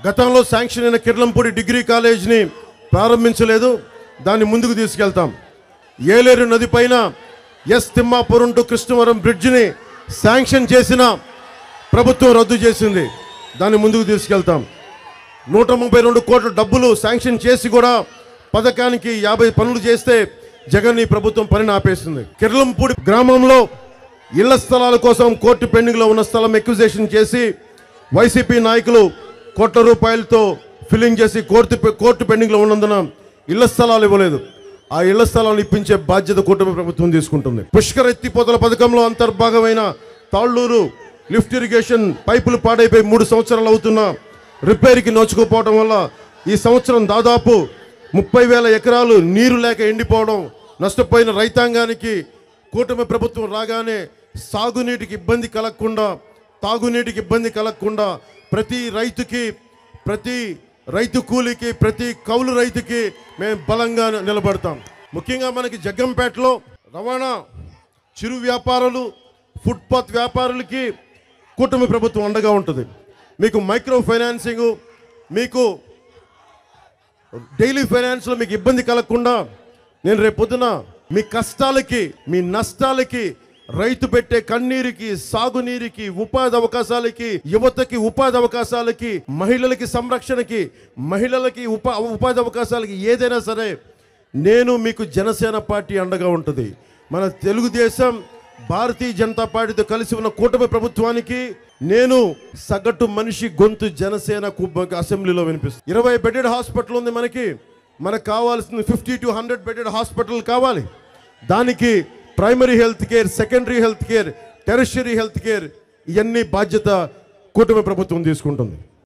గతంలో శాంక్షన్ అయిన కిర్లంపూడి డిగ్రీ కాలేజ్ని ప్రారంభించలేదు, దాన్ని ముందుకు తీసుకెళ్తాం. ఏలేరు నది పైన ఎస్ తిమ్మాపురం టు కృష్ణవరం బ్రిడ్జిని శాంక్షన్ చేసిన ప్రభుత్వం రద్దు చేసింది, దాన్ని ముందుకు తీసుకెళ్తాం. 132 కోట్ల డబ్బులు శాంక్షన్ చేసి కూడా పథకానికి 50 పనులు చేస్తే జగన్ ఈ ప్రభుత్వం పనిని ఆపేసింది. కిర్లంపూడి గ్రామంలో ఇళ్ల స్థలాల కోసం కోర్టు పెండింగ్లో ఉన్న స్థలం ఎక్విజిషన్ చేసి వైసీపీ నాయకులు కోట్ల రూపాయలతో ఫిల్లింగ్ చేసి కోర్టు పెండింగ్లో ఉన్నందున ఇళ్ల స్థలాలు ఇవ్వలేదు. ఆ ఇళ్ల స్థలాలను ఇప్పించే బాధ్యత కూటమి ప్రభుత్వం తీసుకుంటుంది. పుష్కర ఎత్తిపోతల పథకంలో అంతర్భాగమైన తాళ్ళూరు లిఫ్ట్ ఇరిగేషన్ పైపులు పాడైపోయి 3 సంవత్సరాలు అవుతున్నా రిపేర్కి నోచుకోపోవడం వల్ల ఈ సంవత్సరం దాదాపు 30,000 ఎకరాలు నీరు లేక ఎండిపోవడం, నష్టపోయిన రైతాంగానికి కూటమి ప్రభుత్వం రాగానే సాగునీటికి ఇబ్బంది కలగకుండా, తాగునీటికి ఇబ్బంది కలగకుండా ప్రతి రైతుకి, ప్రతి రైతు కూలికి, ప్రతి కౌలు రైతుకి మేము బలంగా నిలబడతాం. ముఖ్యంగా మనకి జగ్గంపేటలో రవాణా, చిరు వ్యాపారులు, ఫుట్పాత్ వ్యాపారులకి కూటమి ప్రభుత్వం అండగా ఉంటుంది. మీకు మైక్రో ఫైనాన్సింగ్, మీకు డైలీ ఫైనాన్స్లో మీకు ఇబ్బంది కలగకుండా నేను రేపొద్దున మీ కష్టాలకి, మీ నష్టాలకి, రైతు పెట్టే కన్నీరికి, సాగునీరికి, ఉపాధి అవకాశాలకి, యువతకి ఉపాధి అవకాశాలకి, మహిళలకి సంరక్షణకి, మహిళలకి ఉపాధి అవకాశాలకి ఏదైనా సరే నేను మీకు జనసేన పార్టీ అండగా ఉంటుంది. మన తెలుగుదేశం భారతీయ జనతా పార్టీతో కలిసి ఉన్న కూటమి ప్రభుత్వానికి నేను సగటు మనిషి గొంతు జనసేన అసెంబ్లీలో వినిపిస్తుంది. 20 బెడెడ్ హాస్పిటల్ ఉంది మనకు కావాల్సింది 50 to 100 బెడెడ్ హాస్పిటల్ కావాలి. దానికి primary health care, secondary health care, tertiary health care, ఇవన్నీ బాధ్యత కూటమి ప్రభుత్వం తీసుకుంటుంది.